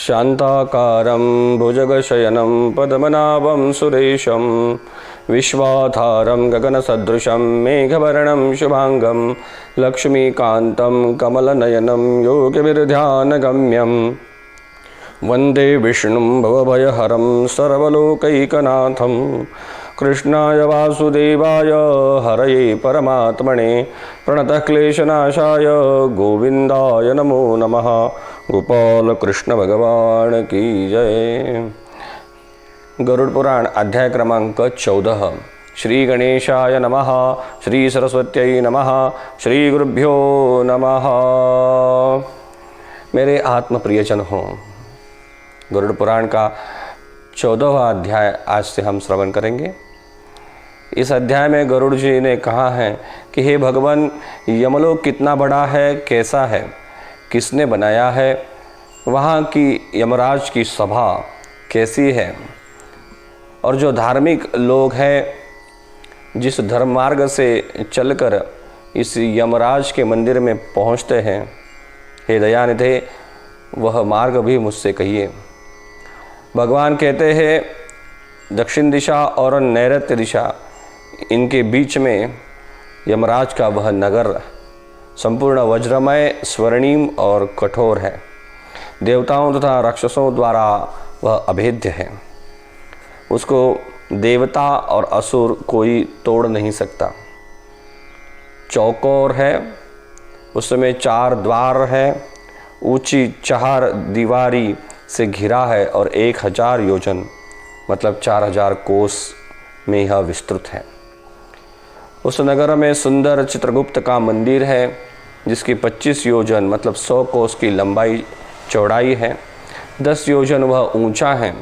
शान्ताकारं भुजगशयनं पद्मनाभं सुरेशं विश्वाधारं गगनसदृशं मेघवर्णं शुभांगं लक्ष्मीकान्तं कमलनयनं योगिभिर्ध्यानगम्यं वन्दे विष्णुं भवभयहरं सर्वलोकैकनाथं कृष्णाय वासुदेवाय हरये परमात्मने प्रणतः क्लेशनाशाय गोविन्दाय नमो नमः। गोपाल कृष्ण भगवान की जय। गरुड़ पुराण अध्याय क्रमांक 14। श्री गणेशाय नमः, श्री सरस्वत्यै नमः, श्री गुरुभ्यो नमः। मेरे आत्म प्रियजन हो, गरुड़ पुराण का 14वां अध्याय आज से हम श्रवण करेंगे। इस अध्याय में गरुड़ जी ने कहा है कि हे भगवान, यमलोक कितना बड़ा है, कैसा है, किसने बनाया है, वहाँ की यमराज की सभा कैसी है, और जो धार्मिक लोग हैं जिस धर्म मार्ग से चलकर इस यमराज के मंदिर में पहुँचते हैं, हे दयानिधे वह मार्ग भी मुझसे कहिए। भगवान कहते हैं दक्षिण दिशा और नैऋत्य दिशा, इनके बीच में यमराज का वह नगर संपूर्ण वज्रमय, स्वर्णिम और कठोर है। देवताओं तथा राक्षसों द्वारा वह अभेद्य है। उसको देवता और असुर कोई तोड़ नहीं सकता। चौकोर है, उसमें 4 द्वार है, ऊंची 4 दीवारी से घिरा है और 1000 योजन मतलब 4000 कोस में यह विस्तृत है। उस नगर में सुंदर चित्रगुप्त का मंदिर है, जिसकी 25 योजन मतलब 100 कोस की लंबाई चौड़ाई है। 10 योजन वह ऊंचा है,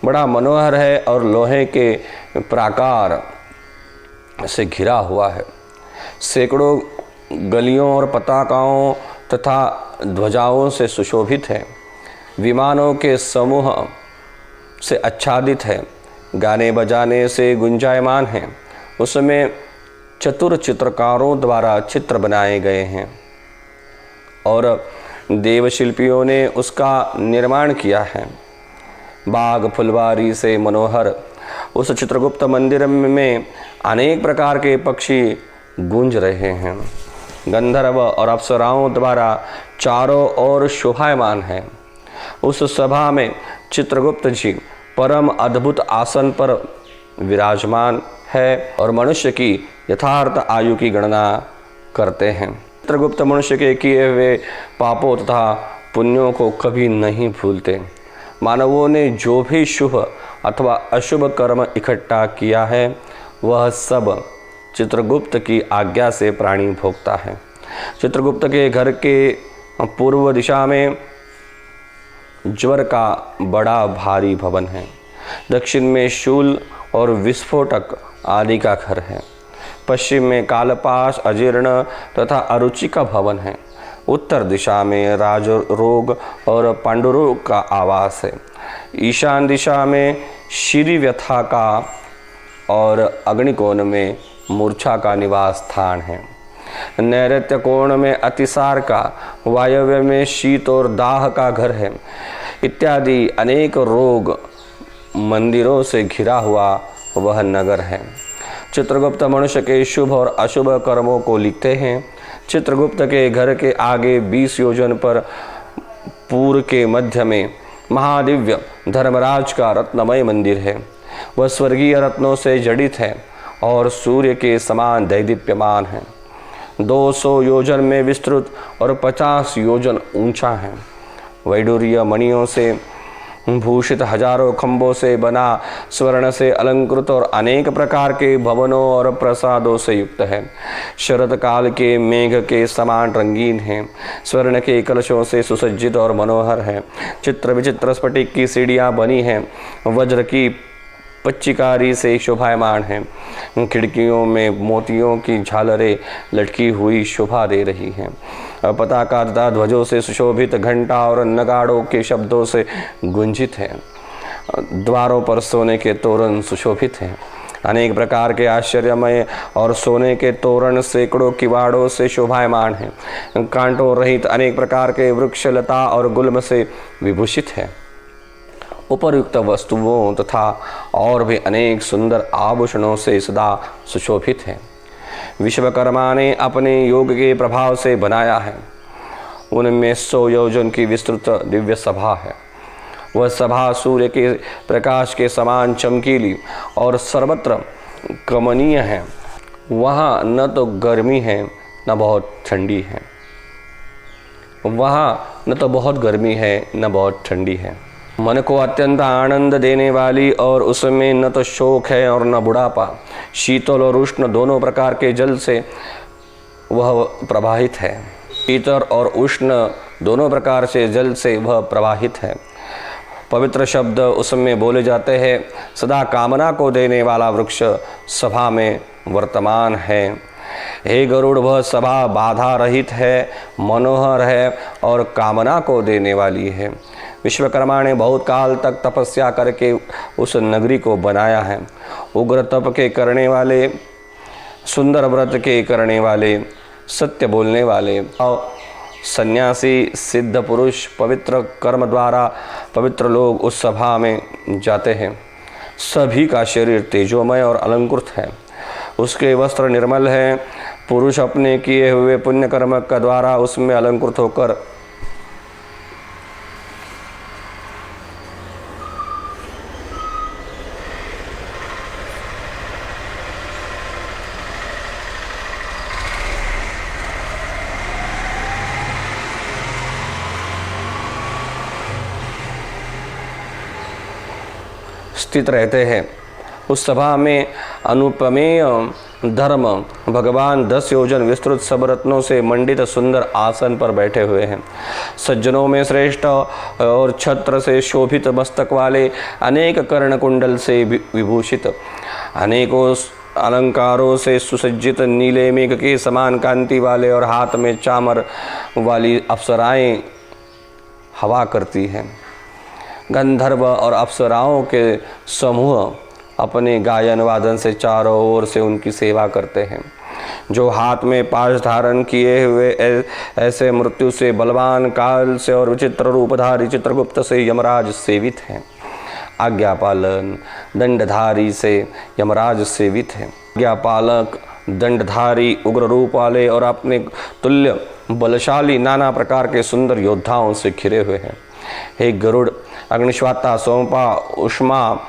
बड़ा मनोहर है और लोहे के प्राकार से घिरा हुआ है। सैकड़ों गलियों और पताकाओं तथा ध्वजाओं से सुशोभित है। विमानों के समूह से आच्छादित है, गाने बजाने से गुंजायमान है। उसमें चतुर चित्रकारों द्वारा चित्र बनाए गए हैं और देवशिल्पियों ने उसका निर्माण किया है। बाग फुलवारी से मनोहर उस चित्रगुप्त मंदिर में अनेक प्रकार के पक्षी गूंज रहे हैं। गंधर्व और अप्सराओं द्वारा चारों ओर शोभायमान है। उस सभा में चित्रगुप्त जी परम अद्भुत आसन पर विराजमान है और मनुष्य की यथार्थ आयु की गणना करते हैं। चित्रगुप्त मनुष्य के किए हुए पापों तथा पुण्यों को कभी नहीं भूलते। मानवों ने जो भी शुभ अथवा अशुभ कर्म इकट्ठा किया है, वह सब चित्रगुप्त की आज्ञा से प्राणी भोगता है। चित्रगुप्त के घर के पूर्व दिशा में ज्वर का बड़ा भारी भवन है। दक्षिण में शूल और विस्फोटक आदि का घर है। पश्चिम में कालपाश, अजीर्ण तथा अरुचि का भवन है। उत्तर दिशा में राजरोग और पांडुरोग का आवास है। ईशान दिशा में श्रीव्यथा का और अग्निकोण में मूर्छा का निवास स्थान है। नैऋत्य कोण में अतिसार का, वायव्य में शीत और दाह का घर है इत्यादि अनेक रोग मंदिरों से घिरा हुआ वह नगर है। चित्रगुप्त मनुष्य के शुभ और अशुभ कर्मों को लिखते हैं। चित्रगुप्त के घर के आगे 20 योजन पर पूर्व के मध्य में महादिव्य धर्मराज का रत्नमय मंदिर है। वह स्वर्गीय रत्नों से जड़ित है और सूर्य के समान दैदीप्यमान है। 200 योजन में विस्तृत और 50 योजन ऊंचा है। वैडूर्य मणियों से भूषित हजारों खंभों से बना, स्वर्ण से अलंकृत और अनेक प्रकार के भवनों और प्रसादों से युक्त है। शरद काल के मेघ के समान रंगीन है। स्वर्ण के कलशों से सुसज्जित और मनोहर है। चित्र विचित्र स्फटिक की सीढ़ियाँ बनी हैं। वज्र की पच्चीकारी से शोभायमान है। खिड़कियों में मोतियों की झालरें लटकी हुई शोभा दे रही हैं। पताका तथा ध्वजों से सुशोभित घंटा और नगाड़ों के शब्दों से गुंजित है। द्वारों पर सोने के तोरण सुशोभित हैं। अनेक प्रकार के आश्चर्यमय और सोने के तोरण सैकड़ों किवाड़ों से शोभायमान हैं। कांटों रहित अनेक प्रकार के वृक्ष, लता और गुल्म से विभूषित है। उपयुक्त वस्तुओं तथा और भी अनेक सुंदर आभूषणों से सदा सुशोभित है। विश्वकर्मा ने अपने योग के प्रभाव से बनाया है। उनमें 100 योजन की विस्तृत दिव्य सभा है। वह सभा सूर्य के प्रकाश के समान चमकीली और सर्वत्र कमनीय है। वहाँ न तो गर्मी है न बहुत ठंडी है। वहाँ न तो बहुत गर्मी है न बहुत ठंडी है। मन को अत्यंत आनंद देने वाली और उसमें न तो शोक है और न बुढ़ापा। शीतल और उष्ण दोनों प्रकार के जल से वह प्रवाहित है। शीतल और उष्ण दोनों प्रकार से जल से वह प्रवाहित है। पवित्र शब्द उसमें बोले जाते हैं। सदा कामना को देने वाला वृक्ष सभा में वर्तमान है। हे गरुड़, वह सभा बाधा रहित है, मनोहर है और कामना को देने वाली है। विश्वकर्मा ने बहुत काल तक तपस्या करके उस नगरी को बनाया है। उग्र तप के करने वाले, सुंदर व्रत के करने वाले, सत्य बोलने वाले और सन्यासी, सिद्ध पुरुष, पवित्र कर्म द्वारा पवित्र लोग उस सभा में जाते हैं। सभी का शरीर तेजोमय और अलंकृत है। उसके वस्त्र निर्मल हैं। पुरुष अपने किए हुए पुण्य कर्म का द्वारा उसमें अलंकृत होकर स्थित रहते हैं। उस सभा में अनुपमेय धर्म भगवान 10 योजन विस्तृत सब रत्नों से मंडित सुंदर आसन पर बैठे हुए हैं। सज्जनों में श्रेष्ठ और छत्र से शोभित मस्तक वाले, अनेक कर्ण कुंडल से विभूषित, अनेकों अलंकारों से सुसज्जित, नीले मेघ के समान कांति वाले और हाथ में चामर वाली अप्सराएं हवा करती हैं। गंधर्व और अप्सराओं के समूह अपने गायन वादन से चारों ओर से उनकी सेवा करते हैं। जो हाथ में पाश धारण किए हुए ऐसे मृत्यु से, बलवान, काल से और विचित्र रूपधारी चित्रगुप्त से यमराज सेवित हैं। आज्ञापालन दंडधारी से यमराज सेवित है। आज्ञापालक दंडधारी उग्र रूप वाले और अपने तुल्य बलशाली नाना प्रकार के सुंदर योद्धाओं से घिरे हुए हैं। हे गरुड़, अग्निश्वाता, सोमपा, उष्मा,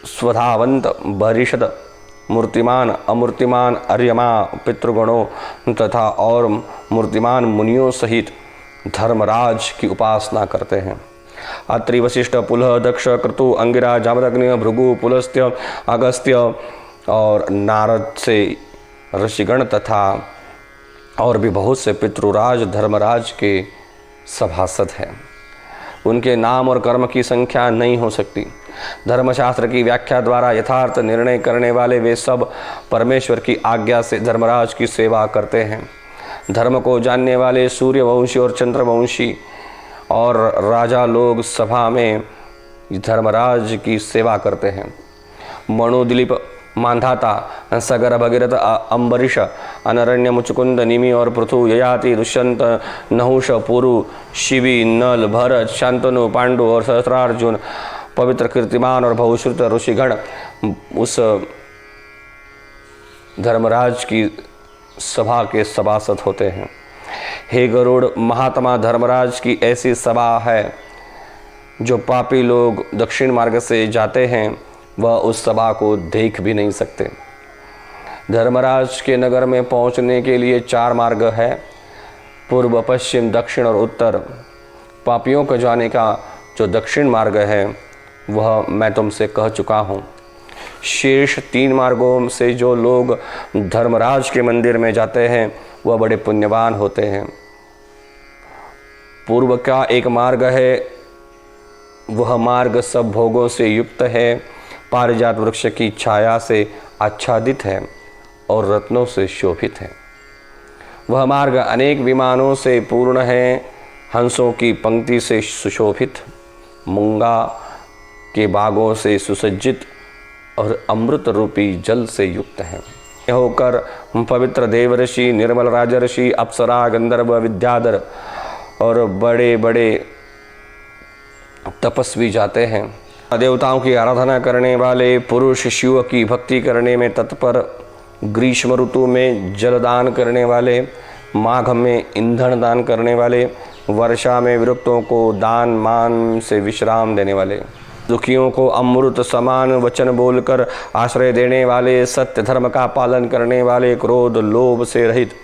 स्वधावंत, बरिषद, मूर्तिमान, अमूर्तिमान, अर्यमा, पितृगणों तथा और मूर्तिमान मुनियों सहित धर्मराज की उपासना करते हैं। अत्रि, वशिष्ठ, पुलह, दक्ष, क्रतु, अंगिरा, जामदग्नि, भृगु, पुलस्त्य, अगस्त्य और नारद से ऋषिगण तथा और भी बहुत से पितृराज धर्मराज के सभासद हैं। उनके नाम और कर्म की संख्या नहीं हो सकती। धर्मशास्त्र की व्याख्या द्वारा यथार्थ निर्णय करने वाले वे सब परमेश्वर की आज्ञा से धर्मराज की सेवा करते हैं। धर्म को जानने वाले सूर्यवंशी और चंद्रवंशी और राजा लोग सभा में धर्मराज की सेवा करते हैं। मनु, दिलीप, मांधाता, सगर, भगीरथ, अम्बरीश, अनरण्य, मुचुकुंद, निमि और पृथु, ययाति, दुष्यंत, नहुष, पुरु, शिवी, नल, भरत, शांतनु, पांडु और सहस्त्रार्जुन, पवित्र, कीर्तिमान और बहुश्रुत ऋषिगण उस धर्मराज की सभा के सभासद होते हैं। हे गरुड़, महात्मा धर्मराज की ऐसी सभा है। जो पापी लोग दक्षिण मार्ग से जाते हैं वह उस सभा को देख भी नहीं सकते। धर्मराज के नगर में पहुंचने के लिए 4 मार्ग है, पूर्व, पश्चिम, दक्षिण और उत्तर। पापियों को जाने का जो दक्षिण मार्ग है वह मैं तुमसे कह चुका हूँ। शेष 3 मार्गों से जो लोग धर्मराज के मंदिर में जाते हैं वह बड़े पुण्यवान होते हैं। पूर्व का एक मार्ग है, वह मार्ग सब भोगों से युक्त है, पारिजात वृक्ष की छाया से आच्छादित है और रत्नों से शोभित है। वह मार्ग अनेक विमानों से पूर्ण है, हंसों की पंक्ति से सुशोभित, मूंगा के बागों से सुसज्जित, और अमृत रूपी जल से युक्त हैं। होकर पवित्र देवर्षि, निर्मल राजर्षि, अप्सरा, गंधर्व, विद्याधर और बड़े बड़े तपस्वी जाते हैं। देवताओं की आराधना करने वाले पुरुष, शिव की भक्ति करने में तत्पर, ग्रीष्म ऋतु में जलदान करने वाले, माघ में ईंधन दान करने वाले, वर्षा में विरक्तों को दान मान से विश्राम देने वाले, दुखियों को अमृत समान वचन बोलकर आश्रय देने वाले, सत्य धर्म का पालन करने वाले, क्रोध लोभ से रहित,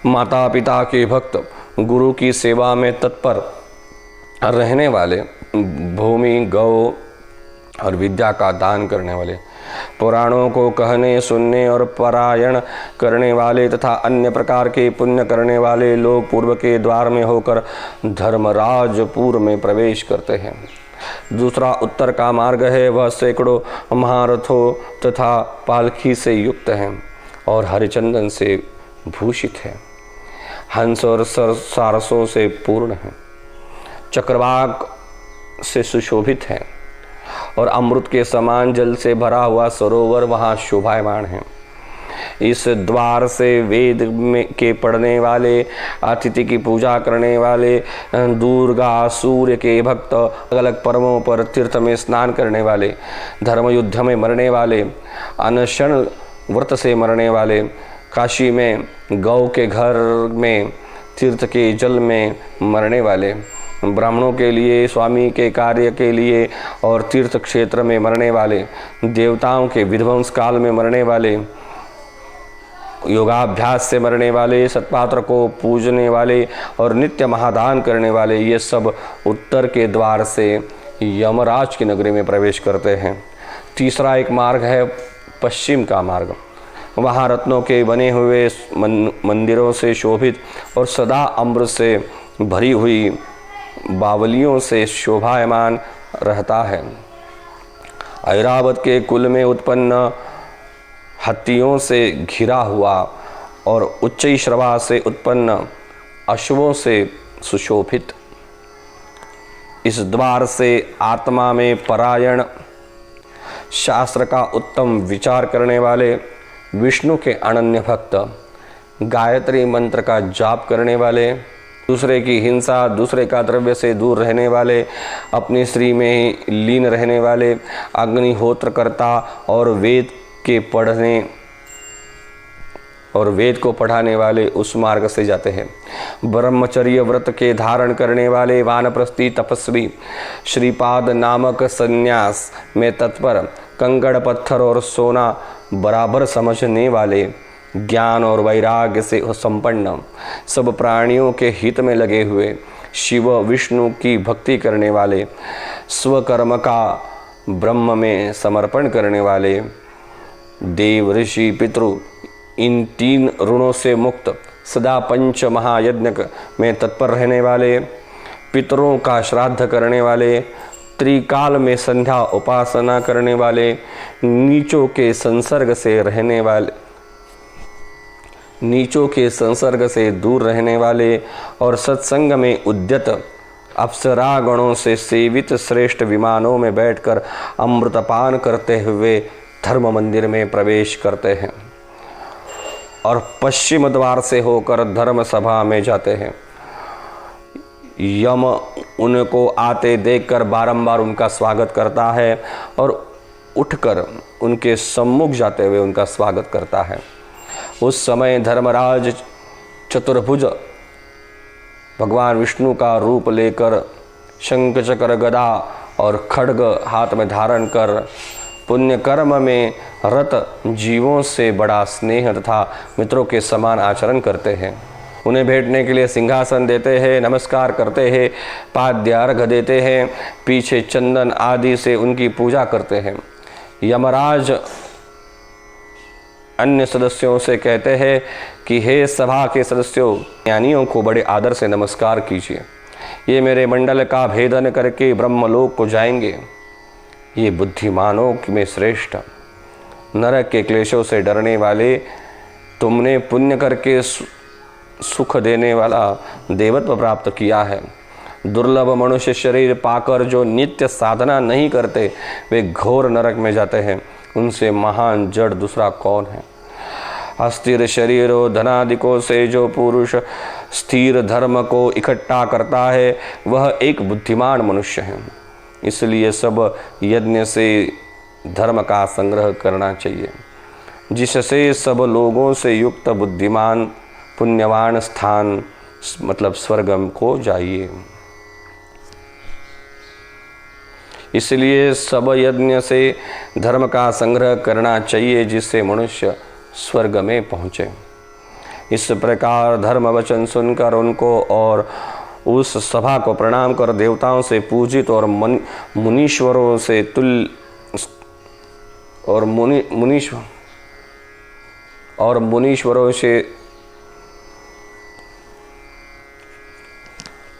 माता पिता के भक्त, गुरु की सेवा में तत्पर रहने वाले, भूमि गौ और विद्या का दान करने वाले, पुराणों को कहने सुनने और पारायण करने वाले तथा अन्य प्रकार के पुण्य करने वाले लोग पूर्व के द्वार में होकर धर्मराजपुर में प्रवेश करते हैं। दूसरा उत्तर का मार्ग है, वह सैकड़ों महारथों तथा पालखी से युक्त है और हरिचंदन से भूषित है, हंस और सारसों से पूर्ण है, चक्रवाक से सुशोभित है और अमृत के समान जल से भरा हुआ सरोवर वहाँ शोभायमान है। इस द्वार से वेद में के पढ़ने वाले, अतिथि की पूजा करने वाले, दुर्गा सूर्य के भक्त, अलग अलग पर्वों पर तीर्थ में स्नान करने वाले, धर्म युद्ध में मरने वाले, अनशन व्रत से मरने वाले, काशी में गौ के घर में तीर्थ के जल में मरने वाले, ब्राह्मणों के लिए, स्वामी के कार्य के लिए और तीर्थ क्षेत्र में मरने वाले, देवताओं के विध्वंस काल में मरने वाले, योगाभ्यास से मरने वाले, सत्पात्र को पूजने वाले और नित्य महादान करने वाले, ये सब उत्तर के द्वार से यमराज की नगरी में प्रवेश करते हैं। तीसरा एक मार्ग है पश्चिम का मार्ग। वहाँ रत्नों के बने हुए मंदिरों से शोभित और सदा अम्र से भरी हुई बावलियों से शोभायमान रहता है। ऐरावत के कुल में उत्पन्न हाथियों से घिरा हुआ और उच्चैश्रवा से उत्पन्न अश्वों से सुशोभित, इस द्वार से आत्मा में परायण, शास्त्र का उत्तम विचार करने वाले, विष्णु के अनन्य भक्त, गायत्री मंत्र का जाप करने वाले, दूसरे की हिंसा, दूसरे का द्रव्य से दूर रहने वाले, अपनी स्त्री में लीन रहने वाले, अग्निहोत्र करता और वेद को पढ़ाने वाले उस मार्ग से जाते हैं। ब्रह्मचर्य व्रत के धारण करने वाले, वानप्रस्थी तपस्वी, श्रीपाद नामक संन्यास में तत्पर, कंकड़ पत्थर और सोना बराबर समझने वाले, ज्ञान और वैराग्य से संपन्न, सब प्राणियों के हित में लगे हुए, शिव विष्णु की भक्ति करने वाले, स्वकर्म का ब्रह्म में समर्पण करने वाले, देव ऋषि पितृ इन तीन ऋणों से मुक्त, सदा पंच महायज्ञ में तत्पर रहने वाले, पितरों का श्राद्ध करने वाले, त्रिकाल में संध्या उपासना करने वाले, नीचों के संसर्ग से दूर रहने वाले और सत्संग में उद्यत अप्सरा गणों से सेवित श्रेष्ठ विमानों में बैठकर अमृतपान करते हुए धर्म मंदिर में प्रवेश करते हैं और पश्चिम द्वार से होकर धर्म सभा में जाते हैं। यम उनको आते देखकर बारंबार उनका स्वागत करता है और उठकर उनके सम्मुख जाते हुए उनका स्वागत करता है। उस समय धर्मराज चतुर्भुज भगवान विष्णु का रूप लेकर शंख चक्र गदा और खड्ग हाथ में धारण कर पुण्य कर्म में रत जीवों से बड़ा स्नेह तथा मित्रों के समान आचरण करते हैं। उन्हें बैठने के लिए सिंहासन देते हैं, नमस्कार करते हैं, पाद्य अर्घ देते हैं, पीछे चंदन आदि से उनकी पूजा करते हैं। यमराज अन्य सदस्यों से कहते हैं कि हे सभा के सदस्यों, ज्ञानियों को बड़े आदर से नमस्कार कीजिए। ये मेरे मंडल का भेदन करके ब्रह्मलोक को जाएंगे। ये बुद्धिमानों में श्रेष्ठ, नरक के क्लेशों से डरने वाले, तुमने पुण्य करके सुख देने वाला देवत्व प्राप्त किया है। दुर्लभ मनुष्य शरीर पाकर जो नित्य साधना नहीं करते वे घोर नरक में जाते हैं। उनसे महान जड़ दूसरा कौन है? अस्थिर शरीरों धनादिकों से जो पुरुष स्थिर धर्म को इकट्ठा करता है वह एक बुद्धिमान मनुष्य है। इसलिए सब यज्ञ से धर्म का संग्रह करना चाहिए, जिससे सब लोगों से युक्त बुद्धिमान पुण्यवान स्थान मतलब स्वर्गम को जाइए। इसलिए सब यज्ञ से धर्म का संग्रह करना चाहिए, जिससे मनुष्य स्वर्ग में पहुँचे। इस प्रकार धर्म वचन सुनकर उनको और उस सभा को प्रणाम कर देवताओं से पूजित और मुनीश्वरों से मुनीश्वरों से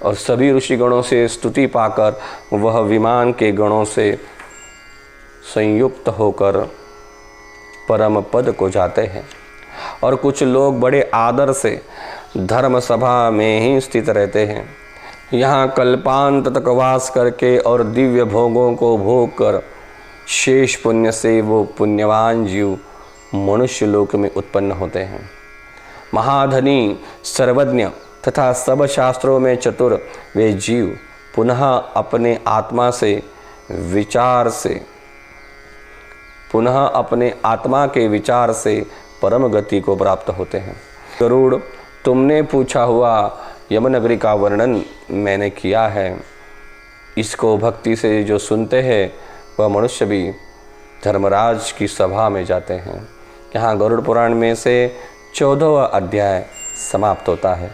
और सभी ऋषिगणों से स्तुति पाकर वह विमान के गणों से संयुक्त होकर परम पद को जाते हैं। और कुछ लोग बड़े आदर से धर्म सभा में ही स्थित रहते हैं। यहाँ कल्पांत तक वास करके और दिव्य भोगों को भोग कर शेष पुण्य से वो पुण्यवान जीव मनुष्य लोक में उत्पन्न होते हैं। महाधनी सर्वज्ञ तथा सब शास्त्रों में चतुर वे जीव पुनः अपने आत्मा के विचार से परम गति को प्राप्त होते हैं। गरुड़, तुमने पूछा हुआ यमनगरी का वर्णन मैंने किया है। इसको भक्ति से जो सुनते हैं वह मनुष्य भी धर्मराज की सभा में जाते हैं। यहाँ गरुड़ पुराण में से 14वां अध्याय समाप्त होता है।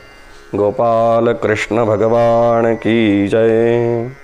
गोपाल कृष्ण भगवान की जय।